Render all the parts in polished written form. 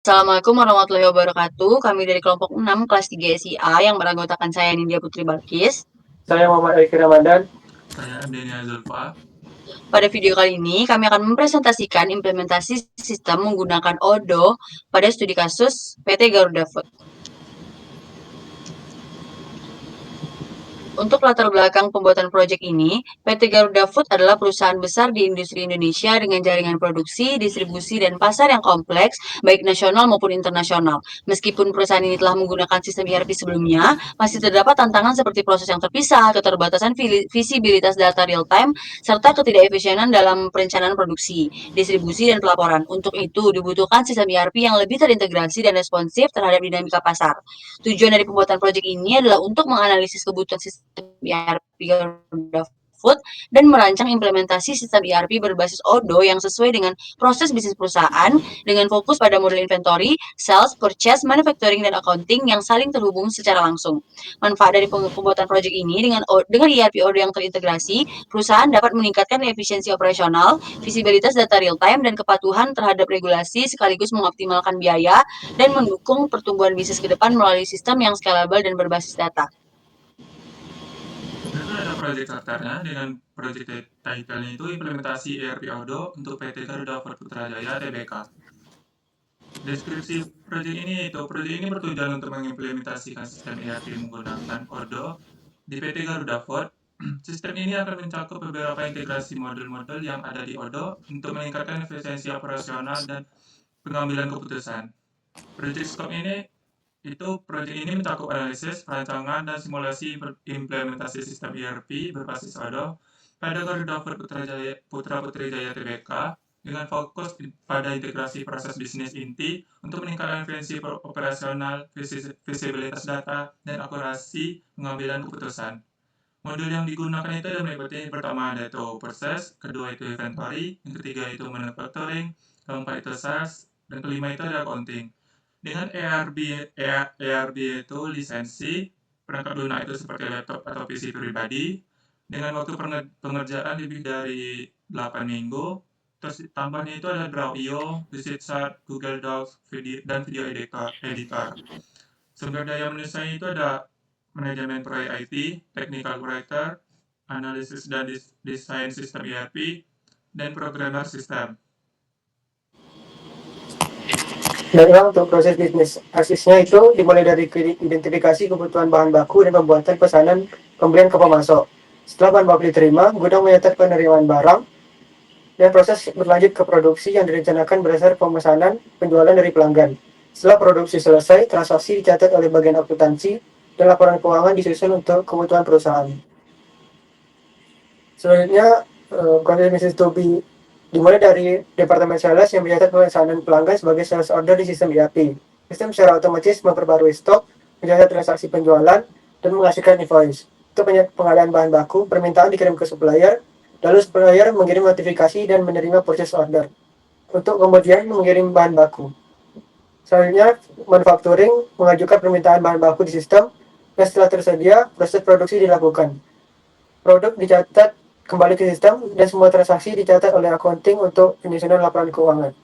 Assalamualaikum warahmatullahi wabarakatuh. Kami dari kelompok 6 kelas 3 SIA yang beranggotakan saya Nindya Putri Balkis. Saya Muhammad Eki Ramadan. Saya Denia Zulfa. Pada video kali ini kami akan mempresentasikan implementasi sistem menggunakan ODO pada studi kasus PT Garuda Food. Untuk latar belakang pembuatan proyek ini, PT Garuda Food adalah perusahaan besar di industri Indonesia dengan jaringan produksi, distribusi, dan pasar yang kompleks, baik nasional maupun internasional. Meskipun perusahaan ini telah menggunakan sistem ERP sebelumnya, masih terdapat tantangan seperti proses yang terpisah, keterbatasan visibilitas data real-time, serta ketidakefisienan dalam perencanaan produksi, distribusi, dan pelaporan. Untuk itu, dibutuhkan sistem ERP yang lebih terintegrasi dan responsif terhadap dinamika pasar. Tujuan dari pembuatan proyek ini adalah untuk menganalisis kebutuhan sistem ERP Garuda Food dan merancang implementasi sistem ERP berbasis ODO yang sesuai dengan proses bisnis perusahaan dengan fokus pada model inventory, sales, purchase, manufacturing, dan accounting yang saling terhubung secara langsung. Manfaat dari pembuatan proyek ini dengan ERP ODO yang terintegrasi, perusahaan dapat meningkatkan efisiensi operasional, visibilitas data real time, dan kepatuhan terhadap regulasi sekaligus mengoptimalkan biaya dan mendukung pertumbuhan bisnis ke depan melalui sistem yang scalable dan berbasis data. Berikut ada proyek starternya dengan proyek title itu implementasi ERP Odoo untuk PT Garuda Food Putrajaya Tbk. Deskripsi proyek ini bertujuan untuk mengimplementasikan sistem ERP menggunakan Odoo di PT Garuda Food. Sistem ini akan mencakup beberapa integrasi modul-modul yang ada di Odoo untuk meningkatkan efisiensi operasional dan pengambilan keputusan. Proyek ini mencakup analisis, perancangan, dan simulasi implementasi sistem ERP berbasis Odoo pada Garuda Food Putra Putri Jaya Tbk dengan fokus pada integrasi proses bisnis inti untuk meningkatkan efisiensi operasional, visibilitas data, dan akurasi pengambilan keputusan. Modul yang digunakan itu ada meliputi yang pertama ada itu proses, kedua itu inventory, yang ketiga itu manufacturing, keempat itu sales, dan kelima itu ada accounting. Dengan ERB itu lisensi, perangkat lunak itu seperti laptop atau PC pribadi, dengan waktu pengerjaan lebih dari 8 minggu, terus tambahnya itu ada Draw.io, Visit Chart, Google Docs, dan video editor. Sumber daya manusia itu ada manajemen proyek IT, technical writer, analisis dan desain sistem ERP, dan programmer sistem. Dan untuk proses bisnis asisnya itu dimulai dari identifikasi kebutuhan bahan baku dan pembuatan pesanan pembelian ke pemasok. Setelah bahan baku diterima, gudang mencatat penerimaan barang dan proses berlanjut ke produksi yang direncanakan berdasar pemesanan penjualan dari pelanggan. Setelah produksi selesai, transaksi dicatat oleh bagian akuntansi dan laporan keuangan disusun untuk kebutuhan perusahaan. Selanjutnya, proses bisnis to be dimulai dari Departemen Sales yang mencatat pemesanan pelanggan sebagai sales order di sistem ERP. Sistem secara otomatis memperbarui stok, mencatat transaksi penjualan, dan menghasilkan invoice. Untuk pengadaan bahan baku, permintaan dikirim ke supplier, lalu supplier mengirim notifikasi dan menerima purchase order. Untuk kemudian mengirim bahan baku. Selanjutnya, manufacturing mengajukan permintaan bahan baku di sistem, dan setelah tersedia, proses produksi dilakukan. Produk dicatat kembali ke sistem dan semua transaksi dicatat oleh accounting untuk penyusunan laporan keuangan.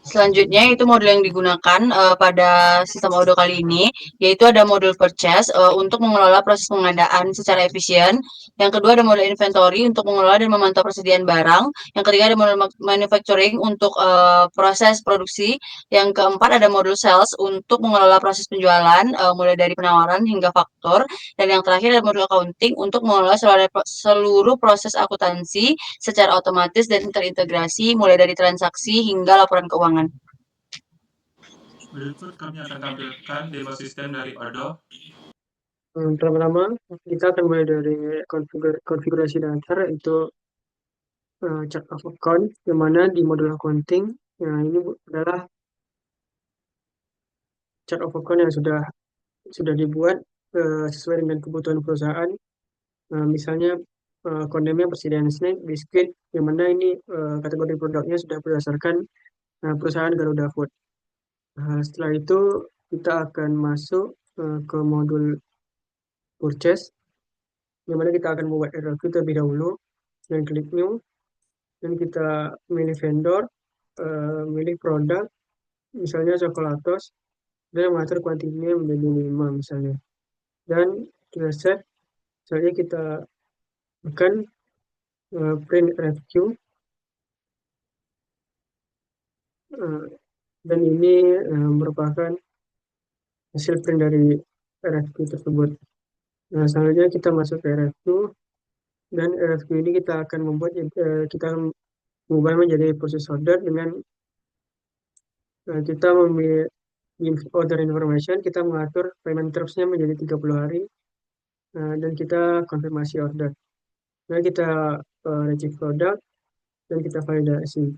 Selanjutnya itu modul yang digunakan pada sistem Odoo kali ini, yaitu ada modul purchase untuk mengelola proses pengadaan secara efisien. Yang kedua ada modul inventory untuk mengelola dan memantau persediaan barang. Yang ketiga ada modul manufacturing untuk proses produksi. Yang keempat ada modul sales untuk mengelola proses penjualan mulai dari penawaran hingga faktur. Dan yang terakhir ada modul accounting untuk mengelola seluruh proses akuntansi secara otomatis dan terintegrasi mulai dari transaksi hingga laporan keuangan. Berikut kami akan tampilkan demo sistem dari Odoo. Pertama-tama kita akan mulai dari konfigurasi dasar, yaitu chart of account, yang mana di modul accounting, ini adalah chart of account yang sudah dibuat sesuai dengan kebutuhan perusahaan. Misalnya kontennya persediaan snack, biskuit, yang mana ini kategori produknya sudah berdasarkan perusahaan Garuda Food. Setelah itu kita akan masuk ke modul purchase, yang mana kita akan membuat RFQ terlebih dahulu dan klik new, dan kita pilih vendor, milih produk, misalnya coklatos, dan mengatur kuantitinya menjadi 5 misalnya. Dan kita set, misalnya kita akan print RFQ, dan ini merupakan hasil print dari RFQ tersebut. Nah, selanjutnya kita masuk ke RFQ, dan RFQ ini kita akan kita akan mengubah menjadi purchase order dengan kita memilih order information, kita mengatur payment terms-nya menjadi 30 hari, dan kita konfirmasi order. Nah, kita receive produk, dan kita validasi.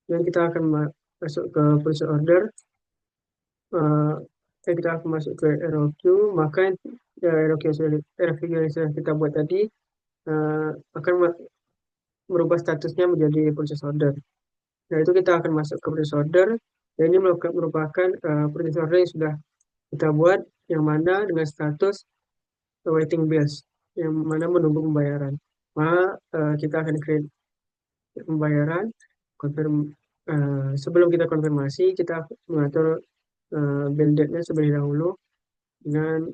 Dan kita akan masuk ke purchase order, kita akan masuk ke ROQ, maka ROQ yang sudah kita buat tadi akan merubah statusnya menjadi purchase order. Nah, itu kita akan masuk ke purchase order, dan ini merupakan purchase order yang sudah kita buat, yang mana dengan status waiting bills, yang mana menunggu pembayaran. Maka kita akan create pembayaran, sebelum kita konfirmasi, kita mengatur bill date-nya terlebih dahulu, dengan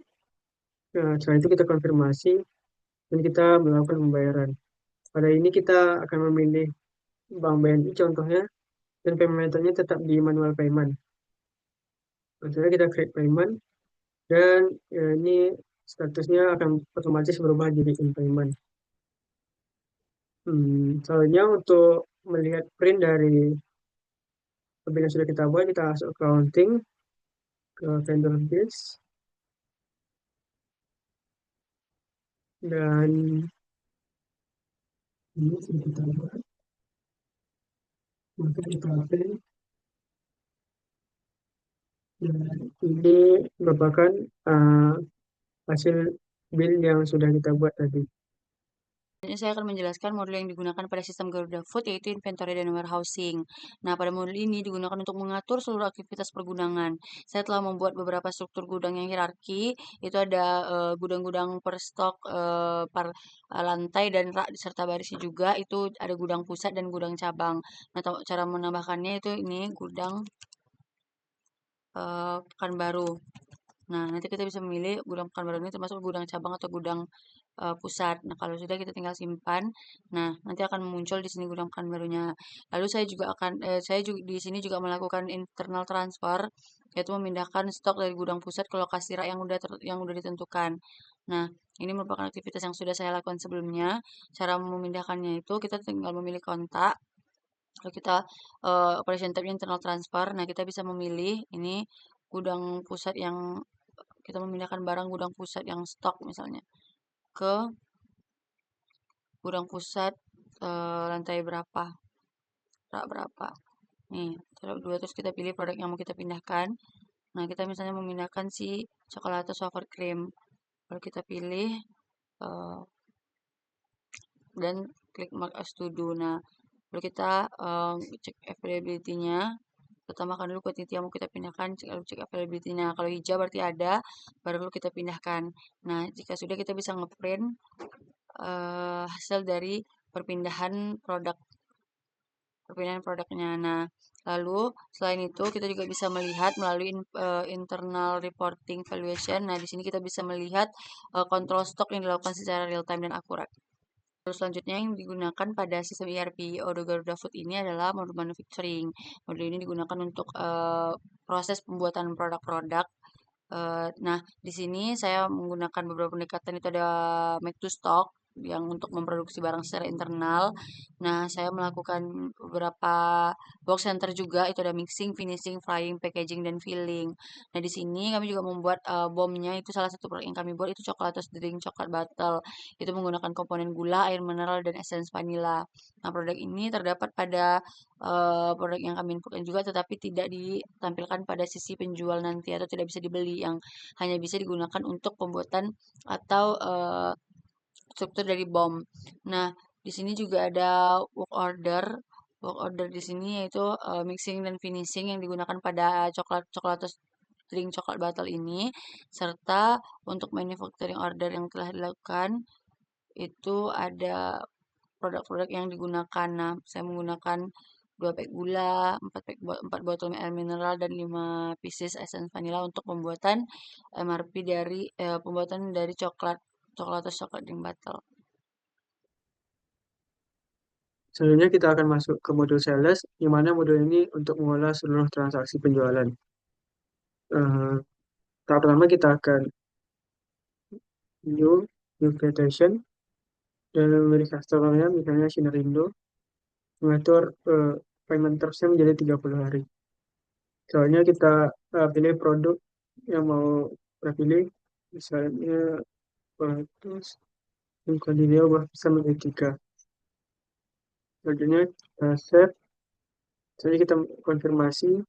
setelah itu kita konfirmasi, dan kita melakukan pembayaran. Pada ini kita akan memilih Bank BNI contohnya, dan payment methodenya tetap di manual payment. Setelah kita create payment, dan ini statusnya akan otomatis berubah jadi in payment. Soalnya untuk melihat print dari bill yang sudah kita buat, kita masuk ke accounting, ke vendor bills, dan ini sudah kita buat, maka kita print, dan ini merupakan hasil bill yang sudah kita buat tadi. Ini saya akan menjelaskan modul yang digunakan pada sistem Garuda Food, yaitu inventory dan warehousing. Nah, pada modul ini digunakan untuk mengatur seluruh aktivitas pergudangan. Saya telah membuat beberapa struktur gudang yang hierarki. Itu ada gudang-gudang per stok, per lantai dan rak serta barisnya juga. Itu ada gudang pusat dan gudang cabang. Nah, cara menambahkannya itu ini gudang Pekanbaru. Nah, nanti kita bisa memilih gudang Pekanbaru ini termasuk gudang cabang atau gudang pusat. Nah, kalau sudah kita tinggal simpan. Nah, nanti akan muncul di sini gudang Pekanbarunya. Lalu saya juga di sini juga melakukan internal transfer, yaitu memindahkan stok dari gudang pusat ke lokasi rak yang udah ditentukan. Nah, ini merupakan aktivitas yang sudah saya lakukan sebelumnya. Cara memindahkannya itu kita tinggal memilih kontak. Kalau kita operation tab internal transfer, nah kita bisa memilih ini gudang pusat yang kita memindahkan barang gudang pusat yang stok misalnya ke gudang pusat lantai berapa, rak berapa. Nih, terus kita pilih produk yang mau kita pindahkan. Nah, kita misalnya memindahkan si coklat atau sour cream. Lalu kita pilih dan klik mark as to do. Nah, lalu kita cek availability-nya. Tambahkan dulu quantity yang mau kita pindahkan, lalu cek availability-nya. Kalau hijau berarti ada, baru kita pindahkan. Nah, jika sudah kita bisa ngeprint hasil dari perpindahan produknya. Nah, lalu selain itu kita juga bisa melihat melalui internal reporting valuation. Nah, di sini kita bisa melihat kontrol stok yang dilakukan secara real time dan akurat. Terus selanjutnya yang digunakan pada sistem ERP Odoo Garuda Food ini adalah modul manufacturing. Modul ini digunakan untuk proses pembuatan produk-produk. Nah, di sini saya menggunakan beberapa pendekatan, itu ada make to stock yang untuk memproduksi barang secara internal. Nah, saya melakukan beberapa box center juga, itu ada mixing, finishing, frying, packaging, dan filling. Nah, di sini kami juga membuat bomnya, itu salah satu produk yang kami buat itu coklat drink coklat bottle. Itu menggunakan komponen gula, air mineral, dan essence vanilla. Nah, produk ini terdapat pada produk yang kami inputkan juga, tetapi tidak ditampilkan pada sisi penjual nanti atau tidak bisa dibeli, yang hanya bisa digunakan untuk pembuatan atau struktur dari bom. Nah, di sini juga ada work order. Work order di sini yaitu mixing dan finishing yang digunakan pada coklat drink coklat bottle ini, serta untuk manufacturing order yang telah dilakukan itu ada produk-produk yang digunakan. Nah, saya menggunakan 2 pack gula, 4 botol air mineral, dan 5 pieces essence vanilla untuk pembuatan MRP dari pembuatan dari coklat drink bottle. Selanjutnya kita akan masuk ke modul sales, di mana modul ini untuk mengolah seluruh transaksi penjualan. Tahap pertama kita akan new quotation, dan memilih customer-nya, misalnya Sinarindo, mengatur payment terms-nya menjadi 30 hari. Soalnya kita pilih produk yang mau kita pilih, misalnya terus Condidio sama etika. Selanjutnya kita save, selanjutnya kita konfirmasi,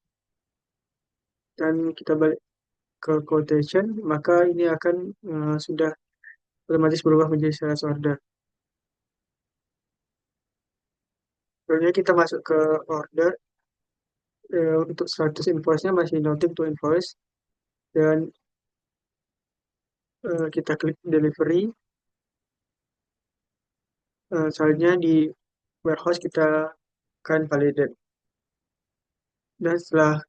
dan kita balik ke quotation, maka ini akan sudah otomatis berubah menjadi sales order. Selanjutnya kita masuk ke order. Untuk status invoice-nya masih nothing to invoice, dan kita klik delivery. Selanjutnya di warehouse kita akan validate, dan setelah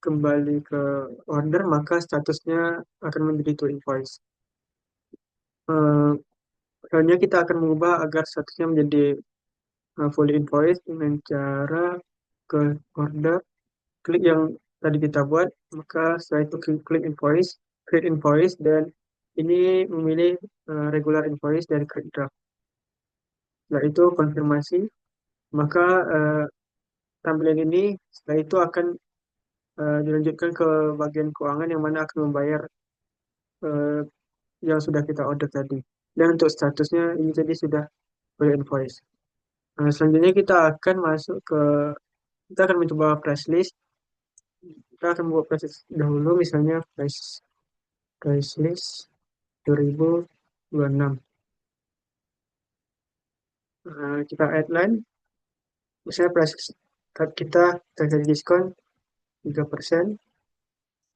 kembali ke order maka statusnya akan menjadi to invoice. Selanjutnya kita akan mengubah agar statusnya menjadi fully invoice dengan cara ke order, klik yang tadi kita buat, maka setelah itu klik invoice, create invoice, dan ini memilih regular invoice dari create draft. Setelah itu konfirmasi, maka tampilan ini setelah itu akan dilanjutkan ke bagian keuangan yang mana akan membayar uh, yang sudah kita order tadi. Dan untuk statusnya ini tadi sudah fully invoice. Selanjutnya kita akan mencoba price list. Kita akan membuat price list dahulu, misalnya price list 2026. Kita add line, misalnya price kita terjadi diskon 3%,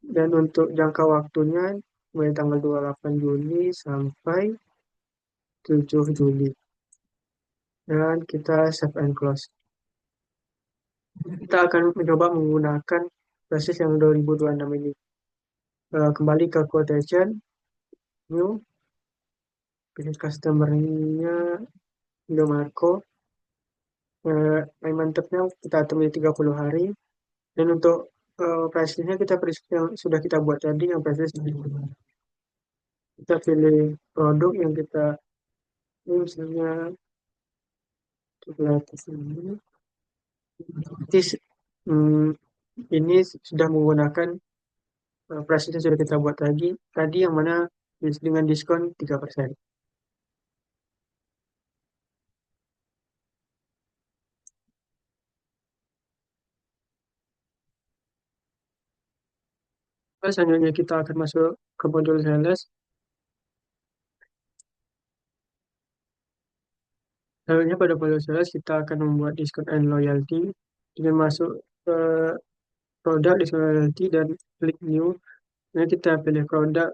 dan untuk jangka waktunya mulai tanggal 28 Juli sampai 7 Juli. Dan kita save and close. Kita akan mencoba menggunakan basis yang 2026 ini. Kembali ke quotation, new, pilih customer-nya Indomarko. Payment term-nya kita atur 30 hari. Dan untuk price list-nya kita pilih yang sudah kita buat tadi, yang price list. Kita pilih produk yang kita ini, misalnya coklat ini. Ini sudah menggunakan price list yang sudah kita buat tadi yang mana dengan diskon 3%. Selanjutnya kita akan masuk ke modul sales. Selanjutnya pada modul sales kita akan membuat diskon and loyalty dengan masuk ke produk diskon loyalty dan klik new. Nah, kita pilih produk,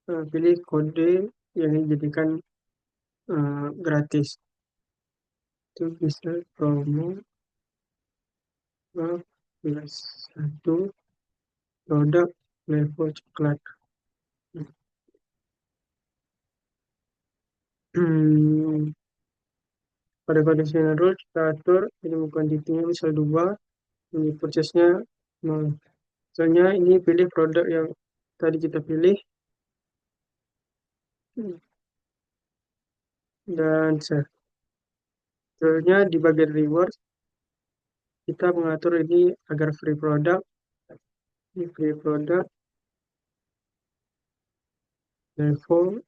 pilih kode yang dijadikan gratis. Itu bisa promo plus 1 produk level coklat. Pada conditional rule kita atur minimum quantity-nya misal 2, ini purchase-nya 0. Misalnya ini pilih produk yang tadi kita pilih, dan save. Selanjutnya di bagian reward kita mengatur ini agar free product. Ini free product level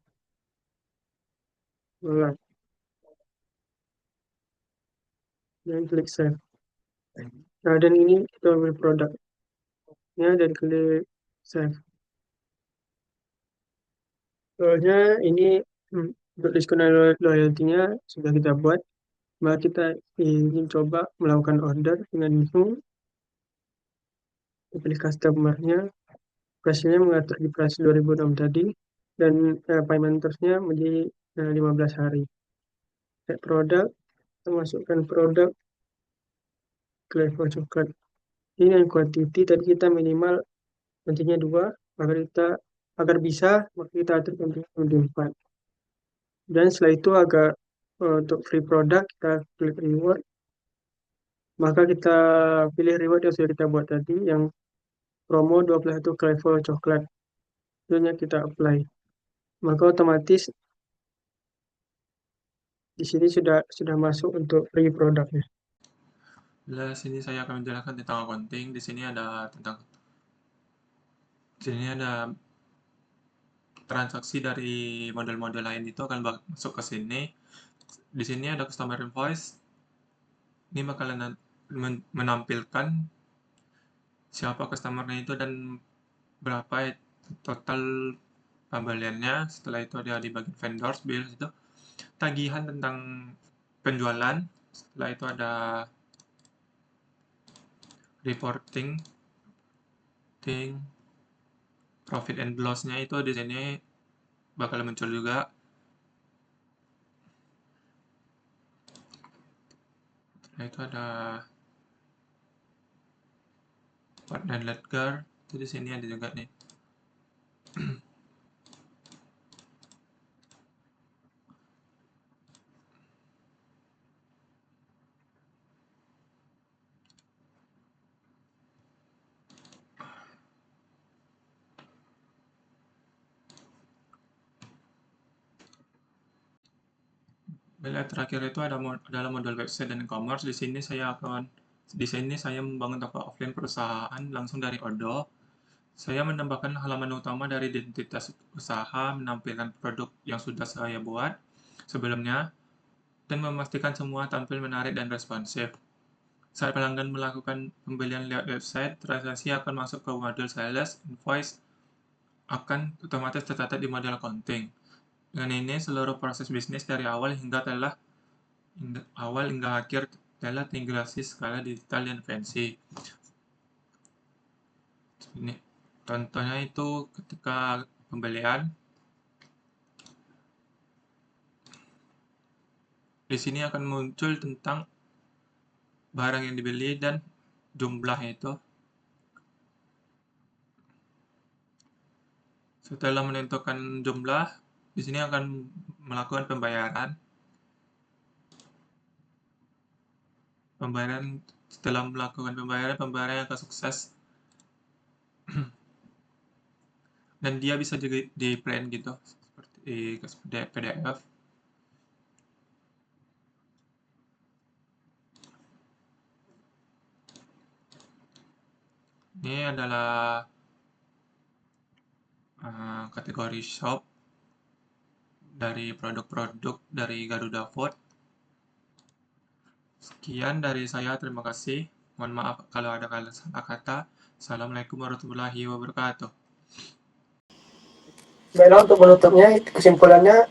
0, dan klik save. Nah, dan ini kita ambil produknya dan klik save. Soalnya ini untuk diskon loyalty-nya sudah kita buat, maka kita ingin coba melakukan order dengan info, pilih customer-nya, price-nya mengatur di price 2006 tadi, dan payment terms-nya menjadi 15 hari. Produk, kita masukkan produk Clever coklat. Ini yang quantity tadi kita minimal kuantinya 2, agar bisa maka kita atur menjadi 4. Dan setelah itu untuk free product kita klik reward, maka kita pilih reward yang sudah kita buat tadi, yang promo 21 Clever coklat. Tentunya kita apply, maka otomatis di sini sudah masuk untuk free produknya. Sini saya akan menjelaskan tentang accounting. Di sini ada transaksi dari model-model lain itu akan masuk ke sini. Di sini ada customer invoice. Ini bakalan menampilkan siapa customernya itu dan berapa total pembeliannya. Setelah itu ada di bagian vendors, bills itu tagihan tentang penjualan. Setelah itu ada reporting, profit and loss-nya itu di sini bakal muncul juga. Setelah itu ada partner ledger, itu di sini ada juga nih. Bila terakhir itu adalah modul website dan e-commerce. Di sini saya membangun toko offline perusahaan langsung dari Odoo. Saya menambahkan halaman utama dari identitas usaha, menampilkan produk yang sudah saya buat sebelumnya, dan memastikan semua tampil menarik dan responsif. Saat pelanggan melakukan pembelian lewat website, transaksi akan masuk ke modul sales, invoice akan otomatis tercatat di modul accounting. Dengan ini, seluruh proses bisnis dari awal hingga akhir telah terintegrasi skala digital dan fancy. Ini contohnya itu ketika pembelian. Di sini akan muncul tentang barang yang dibeli dan jumlahnya itu. Setelah menentukan jumlah, di sini akan melakukan pembayaran. Setelah melakukan pembayaran akan sukses. Dan dia bisa juga di print gitu, seperti PDF. Ini adalah kategori shop dari produk-produk dari Garuda Food. Sekian dari saya, terima kasih. Mohon maaf kalau ada salah kata. Assalamualaikum warahmatullahi wabarakatuh. Baiklah, untuk menutupnya, kesimpulannya,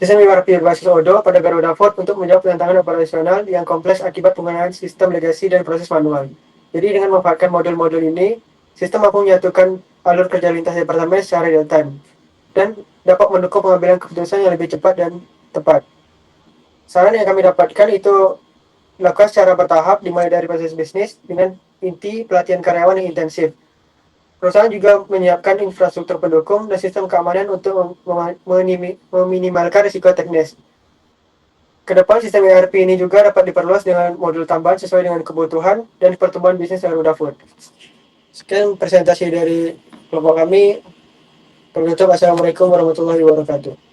sistem ERP berbasis Odoo pada Garuda Food untuk menjawab tantangan operasional yang kompleks akibat penggunaan sistem legasi dan proses manual. Jadi dengan memanfaatkan modul-modul ini, sistem mampu menyatukan alur kerja lintas departemen secara real time dan dapat mendukung pengambilan keputusan yang lebih cepat dan tepat. Saran yang kami dapatkan itu dilakukan secara bertahap, dimulai dari proses bisnis dengan inti pelatihan karyawan yang intensif. Perusahaan juga menyiapkan infrastruktur pendukung dan sistem keamanan untuk meminimalkan risiko teknis. Kedepan sistem ERP ini juga dapat diperluas dengan modul tambahan sesuai dengan kebutuhan dan pertumbuhan bisnis Garuda Food. Sekian presentasi dari kelompok kami. Penutup, Assalamualaikum warahmatullahi wabarakatuh.